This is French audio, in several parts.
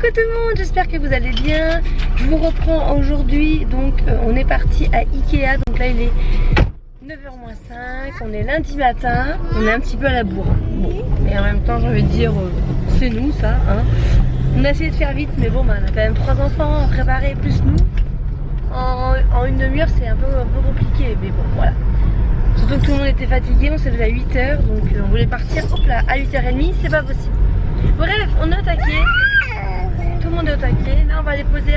Coucou tout le monde, j'espère que vous allez bien. Je vous reprends aujourd'hui, donc on est parti à Ikea. Donc là il est 9h-5, on est lundi matin, on est un petit peu à la bourre. Bon, mais en même temps j'ai envie de dire, c'est nous ça. Hein. On a essayé de faire vite, mais bon, bah, on a quand même 3 enfants à préparer plus nous. En une demi-heure c'est un peu compliqué, mais bon voilà. Surtout que tout le monde était fatigué, on s'est levé à 8h, donc on voulait partir hop là, à 8h30, c'est pas possible. Bref, on est au taquet, tout le monde est au taquet. Là on va aller poser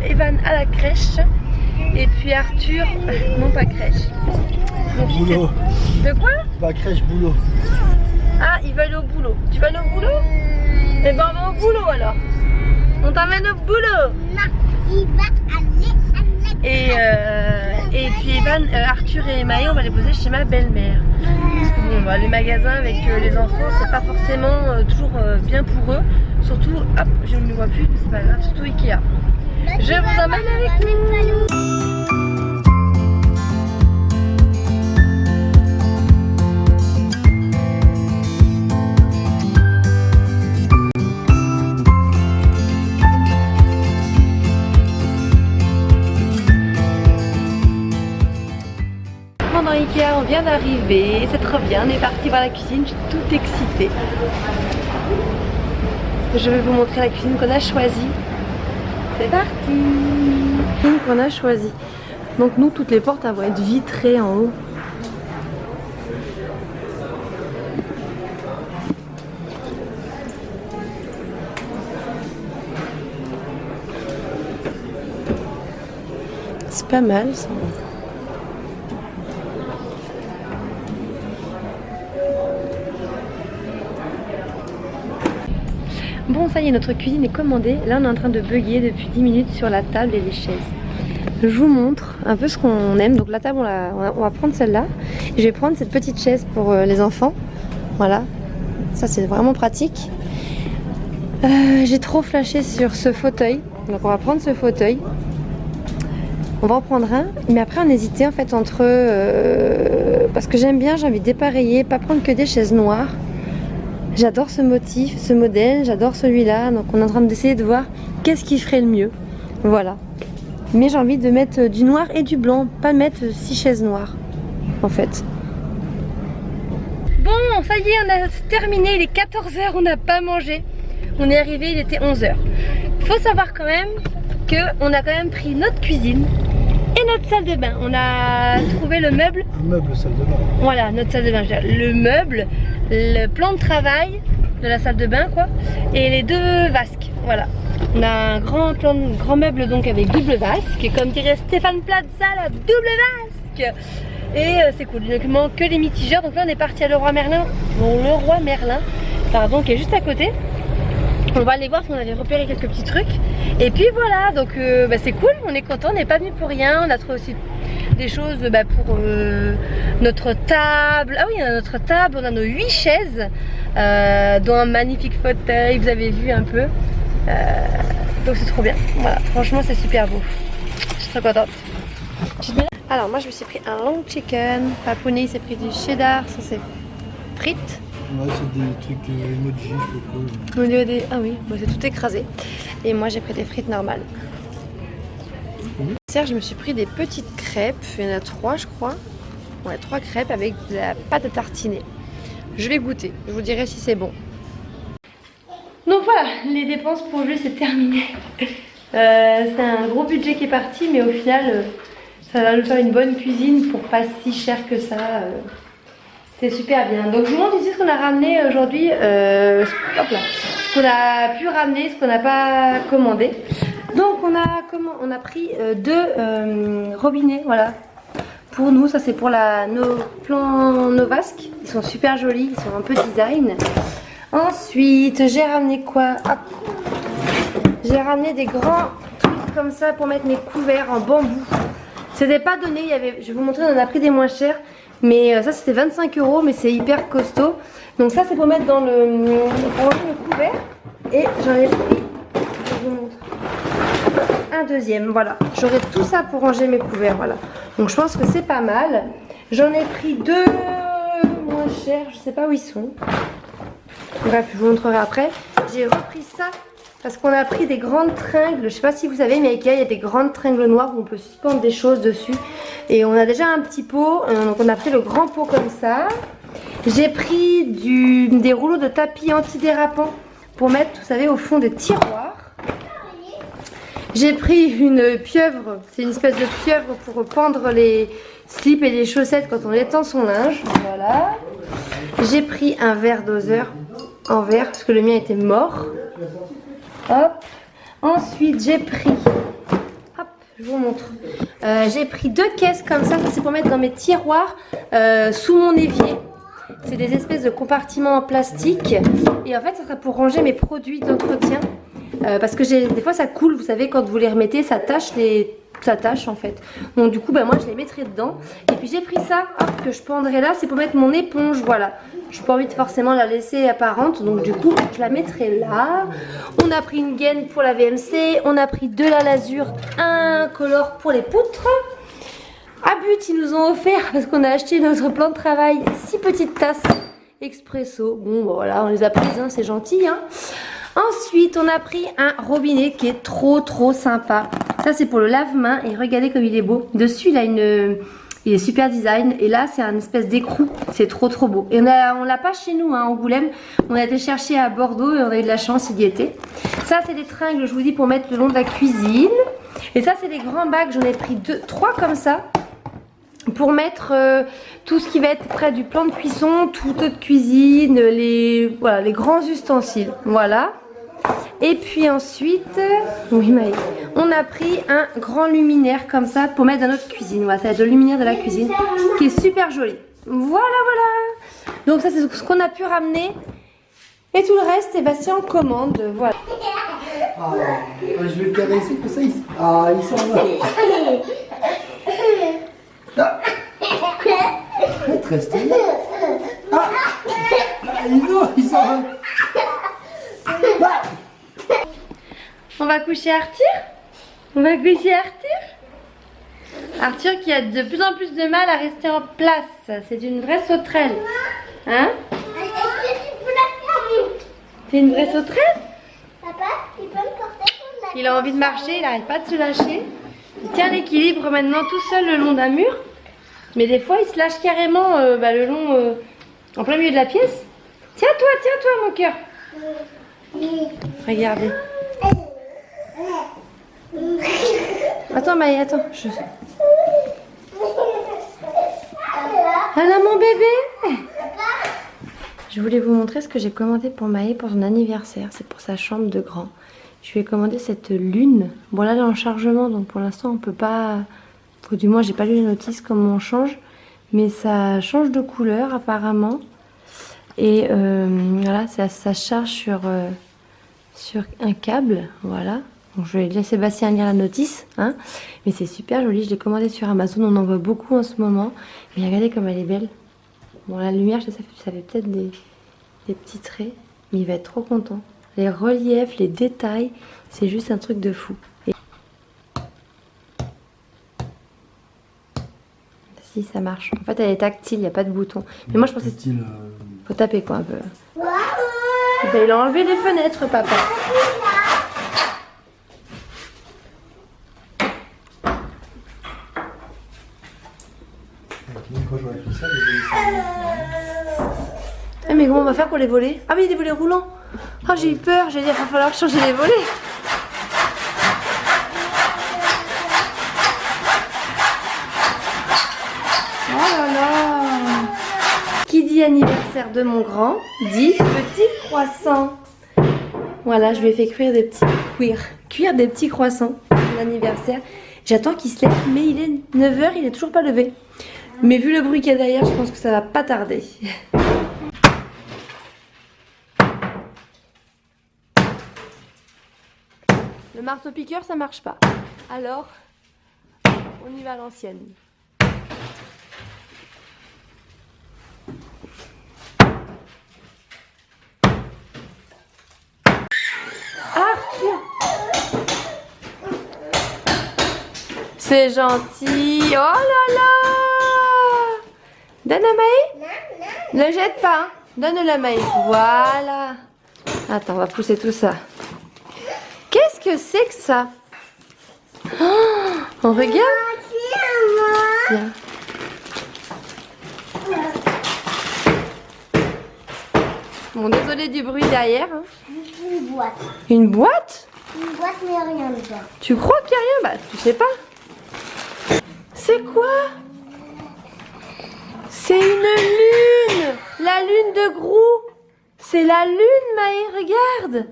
Evan à la crèche. Et puis Arthur, non pas crèche. Mon fils boulot. De quoi? Pas crèche, boulot. Ah, il va aller au boulot. Tu vas aller au boulot? Eh ben on va au boulot alors. On t'emmène au boulot. Il va Et puis Evan, Arthur et Maë, on va les poser chez ma belle-mère. Parce que bon, bah, les magasins avec les enfants, c'est pas forcément toujours bien pour eux. Surtout, hop, je ne le vois plus, mais c'est pas grave, surtout Ikea. Je vous emmène avec nous. Dans Ikea, on vient d'arriver, c'est trop bien, on est parti voir la cuisine, je suis toute excitée. Je vais vous montrer la cuisine qu'on a choisie. C'est parti. La cuisine qu'on a choisie. Donc nous, toutes les portes elles vont être vitrées en haut. C'est pas mal ça. Bon, ça y est, notre cuisine est commandée. Là, on est en train de bugger depuis 10 minutes sur la table et les chaises. Je vous montre un peu ce qu'on aime. Donc la table, on va prendre celle-là. Je vais prendre cette petite chaise pour les enfants. Voilà. Ça, c'est vraiment pratique. J'ai trop flashé sur ce fauteuil. Donc on va prendre ce fauteuil. On va en prendre un. Mais après, on hésitait en fait entre... parce que j'aime bien, j'ai envie de dépareiller, pas prendre que des chaises noires. J'adore ce motif, ce modèle, j'adore celui-là. Donc on est en train d'essayer de voir qu'est-ce qui ferait le mieux. Voilà. Mais j'ai envie de mettre du noir et du blanc, pas mettre 6 chaises noires en fait. Bon, ça y est, on a terminé, il est 14h, on n'a pas mangé. On est arrivé, il était 11h. Il faut savoir quand même qu'on a quand même pris notre cuisine et notre salle de bain. On a trouvé le meuble. Un meuble salle de bain. Voilà, notre salle de bain. Le meuble, le plan de travail de la salle de bain, quoi. Et les 2 vasques. Voilà. On a un grand meuble donc avec double vasque. Et comme dirait Stéphane Plaza, la double vasque. Et c'est cool. Il ne manque que les mitigeurs. Donc là, on est parti à Leroy Merlin. Bon, Leroy Merlin, pardon, qui est juste à côté. On va aller voir si on avait repéré quelques petits trucs. Et puis voilà, donc bah, c'est cool, on est content, on n'est pas venu pour rien. On a trouvé aussi des choses bah, pour notre table. Ah oui, on a notre table, on a nos 8 chaises, dont un magnifique fauteuil, vous avez vu un peu. Donc c'est trop bien, voilà, franchement c'est super beau. Je suis très contente. Alors moi je me suis pris un long chicken, Papounet il s'est pris du cheddar sur ses frites. Ouais, c'est des trucs emoji, je sais pas. Ah oui, bah, c'est tout écrasé. Et moi j'ai pris des frites normales. Je me suis pris des petites crêpes, il y en a 3 je crois. Ouais, 3 crêpes avec de la pâte à tartiner. Je vais goûter, je vous dirai si c'est bon. Donc voilà, les dépenses pour aujourd'hui c'est terminé. C'est un gros budget qui est parti, mais au final ça va nous faire une bonne cuisine pour pas si cher que ça. C'est super bien. Donc je vous montre ici ce qu'on a ramené aujourd'hui. Hop là. Ce qu'on a pu ramener, ce qu'on n'a pas commandé. Donc on a pris 2 robinets, voilà. Pour nous, ça c'est pour nos vasques. Ils sont super jolis, ils sont un peu design. Ensuite, j'ai ramené quoi? J'ai ramené des grands trucs comme ça pour mettre mes couverts en bambou. C'était pas donné, je vais vous montrer, on en a pris des moins chers. Mais ça c'était 25 €, mais c'est hyper costaud. Donc ça c'est pour mettre dans pour ranger le couvert. Et j'en ai pris, je vous montre, un deuxième, voilà. J'aurai tout ça pour ranger mes couverts, voilà. Donc je pense que c'est pas mal. J'en ai pris 2 moins chers, je sais pas où ils sont. Bref, je vous montrerai après. J'ai repris ça parce qu'on a pris des grandes tringles. Je sais pas si vous savez, mais à Ikea il y a des grandes tringles noires où on peut suspendre des choses dessus. Et on a déjà un petit pot, donc on a pris le grand pot comme ça. J'ai pris des rouleaux de tapis antidérapants pour mettre, vous savez, au fond des tiroirs. J'ai pris une pieuvre, c'est une espèce de pieuvre pour pendre les slips et les chaussettes quand on étend son linge. Voilà. J'ai pris un verre doseur en verre parce que le mien était mort. Hop. Ensuite j'ai pris, hop, je vous montre. J'ai pris 2 caisses comme ça c'est pour mettre dans mes tiroirs sous mon évier. C'est des espèces de compartiments en plastique et en fait ça sera pour ranger mes produits d'entretien parce que des fois ça coule, vous savez, quand vous les remettez ça tâche en fait. Donc du coup moi je les mettrai dedans. Et puis j'ai pris ça, hop, que je pendrai là, c'est pour mettre mon éponge, voilà. Je n'ai pas envie de forcément la laisser apparente, donc du coup je la mettrai là. On a pris une gaine pour la VMC, on a pris de la lasure, un color pour les poutres. À but, ils nous ont offert, parce qu'on a acheté notre plan de travail, 6 petites tasses expresso. Bon voilà, on les a prises, hein, c'est gentil. Hein. Ensuite, on a pris un robinet qui est trop sympa. Ça, c'est pour le lave-main. Et regardez comme il est beau. Dessus, il est super design. Et là, c'est un espèce d'écrou. C'est trop beau. Et on l'a pas chez nous, hein, Angoulême. On a été chercher à Bordeaux et on a eu de la chance, il y était. Ça, c'est des tringles, je vous dis, pour mettre le long de la cuisine. Et ça, c'est des grands bacs. J'en ai pris 3 comme ça. Pour mettre tout ce qui va être près du plan de cuisson, tout de cuisine, voilà, les grands ustensiles. Voilà. Et puis ensuite, oui Maë, on a pris un grand luminaire comme ça pour mettre dans notre cuisine. Voilà, ça va être le luminaire de la cuisine qui est super joli. Voilà. Donc ça c'est ce qu'on a pu ramener. Et tout le reste, c'est en commande. Voilà. Ah, je vais le caresser comme ça. Il s'en va. Ah. Reste là. Ah. Il s'en va. On va coucher Arthur. Arthur qui a de plus en plus de mal à rester en place. C'est une vraie sauterelle. Hein? Est-ce que tu peux la faire? C'est une vraie sauterelle? Papa, il peut me porter pour la... Il a envie de marcher, il n'arrête pas de se lâcher. Il tient l'équilibre maintenant tout seul le long d'un mur. Mais des fois il se lâche carrément le long, en plein milieu de la pièce. Tiens-toi mon cœur. Regardez. Attends Maë, attends. Alors mon bébé. Je voulais vous montrer ce que j'ai commandé pour Maë pour son anniversaire. C'est pour sa chambre de grand. Je lui ai commandé cette lune. Bon là elle est en chargement donc pour l'instant on peut pas... Ou du moins j'ai pas lu la notice comment on change. Mais ça change de couleur apparemment. Et voilà, ça charge sur un câble. Voilà. Donc je vais laisser Bastien lire la notice. Hein. Mais c'est super joli. Je l'ai commandé sur Amazon. On en voit beaucoup en ce moment. Mais regardez comme elle est belle. Bon la lumière, je sais, ça fait peut-être des petits traits. Mais il va être trop content. Les reliefs, les détails. C'est juste un truc de fou. Si ça marche. En fait elle est tactile, il n'y a pas de bouton. Mais moi je pensais que faut taper quoi un peu. Ben, il a enlevé les fenêtres papa. Ah mais comment on va faire pour les volets? Ah mais il y a des volets roulants. Ah j'ai eu peur, j'ai dit il va falloir changer les volets. Qui dit anniversaire de mon grand, dit petit croissant. Voilà, je lui ai fait cuire des petits croissants pour mon anniversaire. J'attends qu'il se lève, mais il est 9 h, il est toujours pas levé. Mais vu le bruit qu'il y a derrière, je pense que ça va pas tarder. Le marteau-piqueur, ça marche pas. Alors, on y va à l'ancienne. C'est gentil. Oh là là. Donne à Maë. Ne jette pas. Hein. Donne la Maë. Voilà. Attends, on va pousser tout ça. que c'est que ça? Oh, on regarde. Bien. Bon, désolé du bruit derrière. Hein. Une boîte. Une boîte? Une boîte, mais rien dedans. Tu crois qu'il n'y a rien? Bah, tu sais pas. C'est quoi? C'est une lune! La lune de Grou! C'est la lune, Maë, regarde!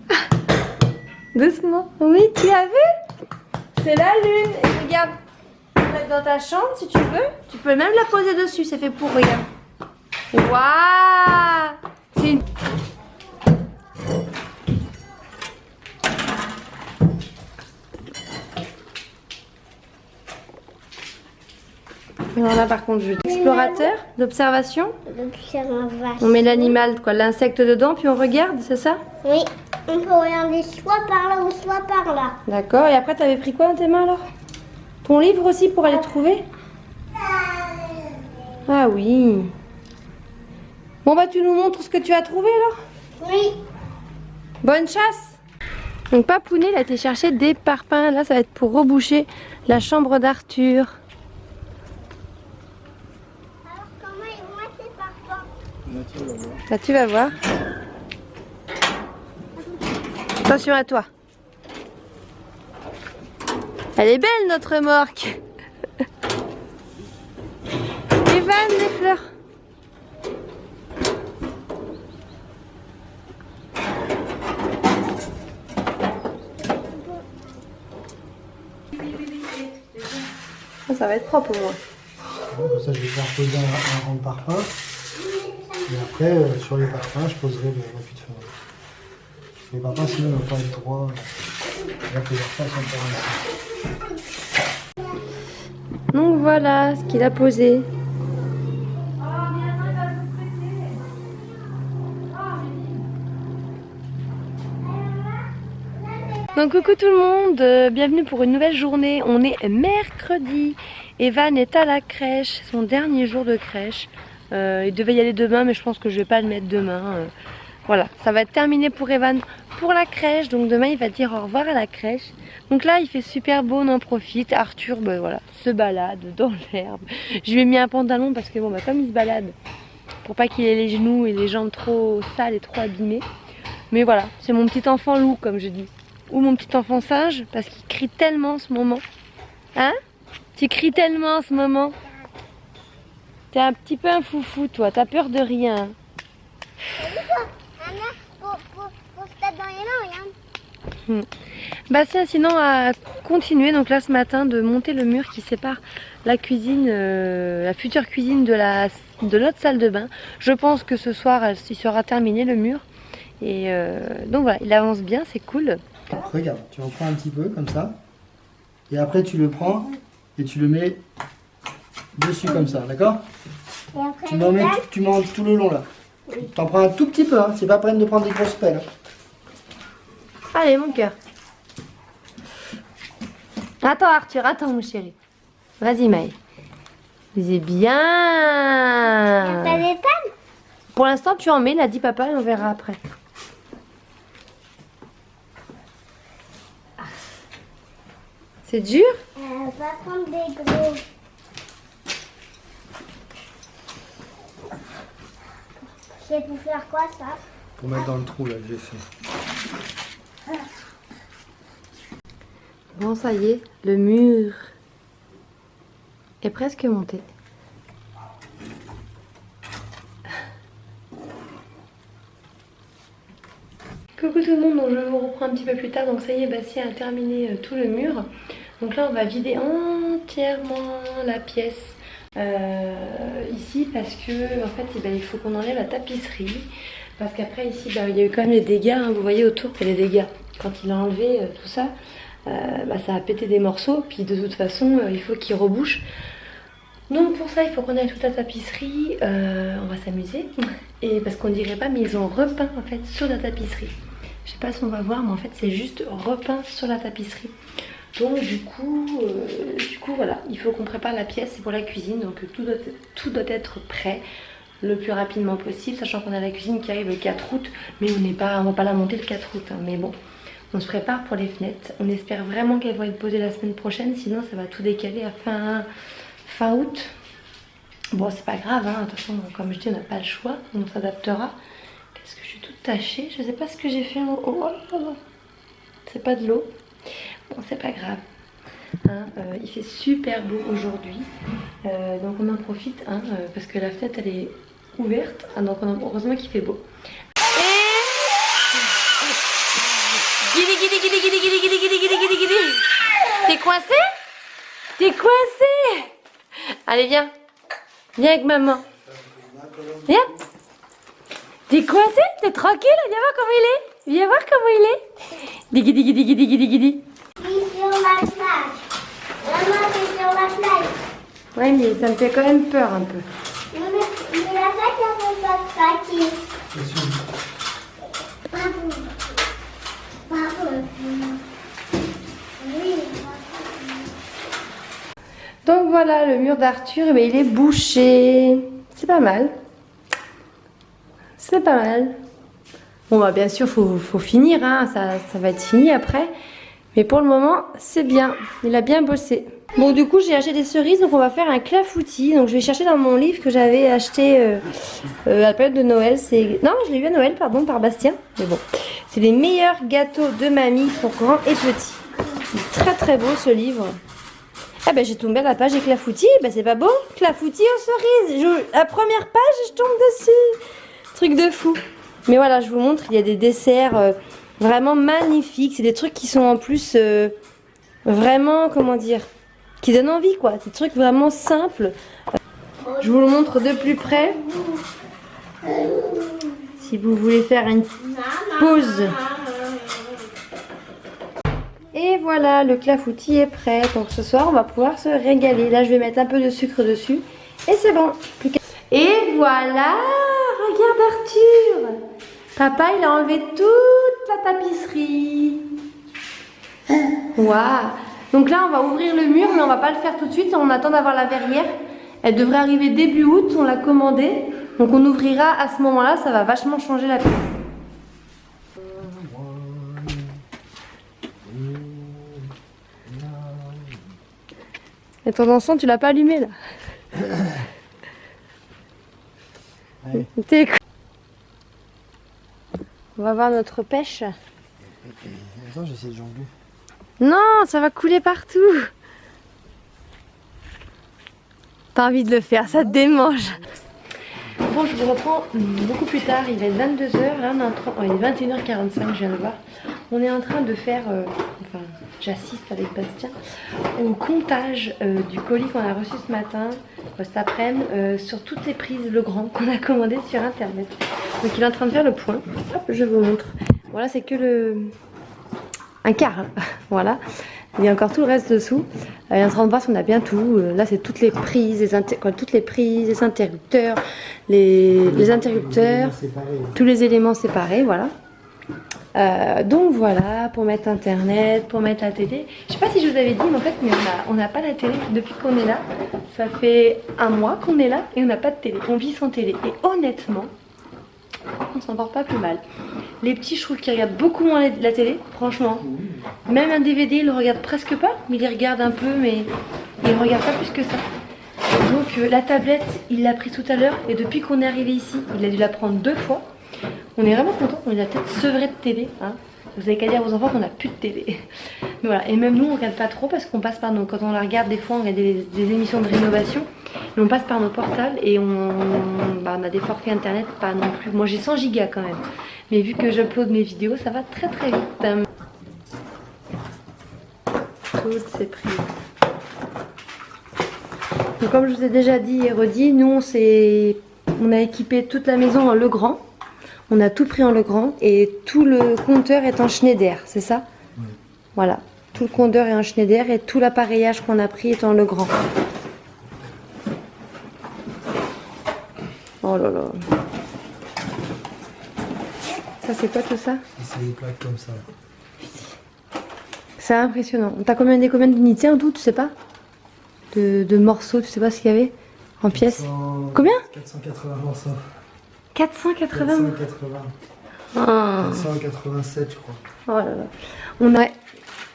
Ah, doucement. Oui, tu as vu? C'est la lune. Et regarde, tu peux mettre dans ta chambre si tu veux. Tu peux même la poser dessus, c'est fait pour, regarde. Waouh! C'est une... Alors là par contre, explorateur, d'observation. On met l'animal, quoi, l'insecte dedans, puis on regarde, c'est ça? Oui, on peut regarder soit par là ou soit par là. D'accord, et après t'avais pris quoi dans tes mains alors? Ton livre aussi pour aller trouver? Ah oui. Bon bah tu nous montres ce que tu as trouvé alors? Oui. Bonne chasse! Donc Papounet, il a été chercher des parpaings, là ça va être pour reboucher la chambre d'Arthur. Alors comment ils vont être ces parfums? Là tu vas voir. Attention à toi. Elle est belle notre remorque. Evan, les fleurs. Ça va être propre au moins. Bon, comme ça, je vais faire poser un rang de parfum. Et après, sur les parfums, je poserai le puits de feu. Les parfums, sinon, ils vont pas être droits. Là, que les parfums sont pas ici. Donc voilà ce qu'il a posé. Donc coucou tout le monde, bienvenue pour une nouvelle journée. On est mercredi. Evan est à la crèche, son dernier jour de crèche. Il devait y aller demain mais je pense que je vais pas le mettre demain. Voilà, ça va être terminé pour Evan pour la crèche. Donc demain il va dire au revoir à la crèche. Donc là il fait super beau, on en profite. Arthur voilà, se balade dans l'herbe. Je lui ai mis un pantalon parce que bon comme il se balade, pour pas qu'il ait les genoux et les jambes trop sales et trop abîmées. Mais voilà, c'est mon petit enfant loup comme je dis. Ou mon petit enfant singe, parce qu'il crie tellement en ce moment. Hein? Tu cries tellement en ce moment. T'es un petit peu un foufou, toi. T'as peur de rien. Pour se taper dans les mains, regarde. Bastien, sinon, a continué, donc là, ce matin, de monter le mur qui sépare la cuisine, la future cuisine de notre salle de bain. Je pense que ce soir, il sera terminé, le mur. Et donc voilà, il avance bien, c'est cool. Regarde, tu en prends un petit peu comme ça. Et après, tu le prends et tu le mets dessus comme ça, d'accord? Et après, Tu mets tout le long là. Tu en prends un tout petit peu, hein. C'est pas peine de prendre des grosses pelles. Hein. Allez, mon cœur. Attends, Arthur, attends, mon chéri. Vas-y, Maë. Vas-y, bien. t'as des pelles? Pour l'instant, tu en mets, l'a dit papa, et on verra après. C'est dur? On va prendre des gros. C'est pour faire quoi ça? Pour mettre dans le trou là, j'ai fait. Bon, ça y est, le mur est presque monté. Coucou tout le monde, donc je vous reprends un petit peu plus tard. Donc ça y est, Bastien a terminé tout le mur. Donc là on va vider entièrement la pièce ici parce que en fait il faut qu'on enlève la tapisserie. Parce qu'après ici il y a eu quand même des dégâts, hein. Vous voyez autour qu'il y a des dégâts. Quand il a enlevé tout ça, ça a pété des morceaux. Puis de toute façon il faut qu'il rebouche. Donc pour ça il faut qu'on aille toute la tapisserie, on va s'amuser. Et parce qu'on dirait pas mais ils ont repeint en fait sur la tapisserie. Je sais pas si on va voir mais en fait c'est juste repeint sur la tapisserie. Donc du coup voilà, il faut qu'on prépare la pièce pour la cuisine. Donc tout doit être prêt. le plus rapidement possible, sachant qu'on a la cuisine qui arrive le 4 août, mais on va pas la monter le 4 août, hein, mais bon, on se prépare pour les fenêtres. On espère vraiment qu'elles vont être posées la semaine prochaine, sinon ça va tout décaler à fin août. Bon, c'est pas grave, hein, de toute façon, comme je dis, on n'a pas le choix, on s'adaptera. Qu'est-ce que je suis toute tachée, je sais pas ce que j'ai fait en haut. C'est pas de l'eau. Bon, c'est pas grave. Hein, il fait super beau aujourd'hui, donc on en profite, hein, parce que la fenêtre elle est ouverte, hein, donc heureusement qu'il fait beau. T'es coincé? T'es coincé? Allez, viens. Viens avec maman. Viens. T'es coincé? T'es tranquille? Viens voir comment il est. Viens voir comment il est. Digui digui digui digui digui digui. Sur la plage. Maman, c'est sur la plage. Ouais, mais ça me fait quand même peur un peu. Mais la plage, elle ne peut pas craquer. Donc voilà, le mur d'Arthur, eh bien, il est bouché. C'est pas mal. C'est pas mal. Bon, bah, bien sûr, faut finir, hein. Ça va être fini après. Mais pour le moment, c'est bien. Il a bien bossé. Bon, du coup, j'ai acheté des cerises, donc on va faire un clafoutis. Donc je vais chercher dans mon livre que j'avais acheté à la période de Noël. Non, je l'ai eu à Noël, pardon, par Bastien. Mais bon, c'est les meilleurs gâteaux de mamie pour grands et petits. Il est très très beau ce livre. Ah ben j'ai tombé à la page des clafoutis, ben c'est pas beau, clafoutis aux cerises. La première page, je tombe dessus. Truc de fou. Mais voilà, je vous montre, il y a des desserts vraiment magnifiques. C'est des trucs qui sont en plus vraiment, comment dire, qui donnent envie quoi. Des trucs vraiment simples. Je vous le montre de plus près. Si vous voulez faire une pause. Et voilà, le clafoutis est prêt. Donc ce soir, on va pouvoir se régaler. Là, je vais mettre un peu de sucre dessus. Et c'est bon. Et voilà, regarde Arthur. Papa, il a enlevé toute la tapisserie. Waouh. Donc là, on va ouvrir le mur, mais on va pas le faire tout de suite. On attend d'avoir la verrière. Elle devrait arriver début août. On l'a commandée. Donc on ouvrira à ce moment-là. Ça va vachement changer la pièce. Et ton encens, tu l'as pas allumé là. Ouais. T'es cool. On va voir notre pêche. Attends, j'essaie de jongler. Non, ça va couler partout. T'as envie de le faire, ça te démange. Bon, je vous reprends beaucoup plus tard, il va être 22h, là il est 21h45, je viens de voir. On est en train de faire, enfin j'assiste avec Bastien, au comptage du colis qu'on a reçu ce matin, cet après-midi, sur toutes les prises Legrand qu'on a commandées sur internet. Donc il est en train de faire le point, hop, je vous montre. Voilà, c'est que un quart, voilà. Il y a encore tout le reste dessous. Il est en train de voir si on a bien tout. Là, c'est toutes les prises, les interrupteurs, les interrupteurs, tous les éléments séparés, voilà. Donc voilà, pour mettre internet, pour mettre la télé. Je sais pas si je vous avais dit, mais en fait, on n'a pas la télé depuis qu'on est là. Ça fait un mois qu'on est là et on n'a pas de télé. On vit sans télé. Et honnêtement, on s'en porte pas plus mal. Les petits, je trouve qu'ils regardent beaucoup moins la télé, franchement. Même un DVD, ils le regardent presque pas, mais ils les regardent un peu, mais ils ne regardent pas plus que ça. Donc la tablette, il l'a pris tout à l'heure, et depuis qu'on est arrivé ici, il a dû la prendre 2 fois. On est vraiment content, on a peut-être sevré de télé, hein. Vous avez qu'à dire aux enfants qu'on n'a plus de télé. Mais voilà, et même nous, on regarde pas trop parce qu'on passe par nos... Quand on la regarde, des fois, on regarde des émissions de rénovation. Et on passe par nos portables et on a des forfaits internet, pas non plus. Moi, j'ai 100 gigas quand même. Mais vu que j'upload mes vidéos, ça va très très vite. Toutes ces prises. Donc, comme je vous ai déjà dit et redit, nous, on a équipé toute la maison en Legrand. On a tout pris en Legrand et tout le compteur est en Schneider, c'est ça? Oui. Voilà, tout le compteur est en Schneider et tout l'appareillage qu'on a pris est en Legrand. Oh là là. Ça c'est quoi tout ça? C'est des plaques comme ça. C'est impressionnant. T'as combien d'unités en tout, tu sais pas? De morceaux, tu sais pas ce qu'il y avait? En pièces. 400 Combien 480 morceaux. 480. 480. Ah. 487 je crois. Oh là là. On a...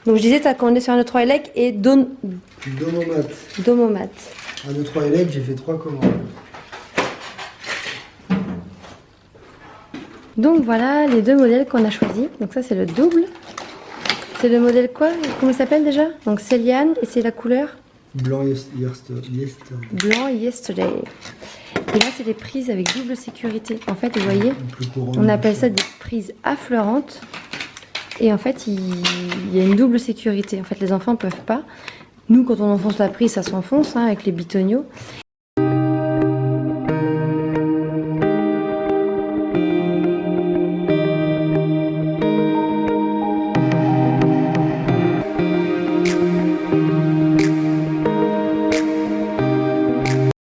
Donc je disais, tu as commandé sur un 3 Elec et Domomat. Domomat. Un 3 Elec, j'ai fait 3 commandes. Donc voilà les deux modèles qu'on a choisis. Donc ça c'est le double. C'est le modèle quoi? Comment il s'appelle déjà? Donc c'est Liane et c'est la couleur Blanc yesterday. blanc yesterday. Et là c'est des prises avec double sécurité. En fait vous voyez, on appelle ça des prises affleurantes. Et en fait il y a une double sécurité. En fait les enfants ne peuvent pas. Nous quand on enfonce la prise ça s'enfonce hein, avec les bitonio.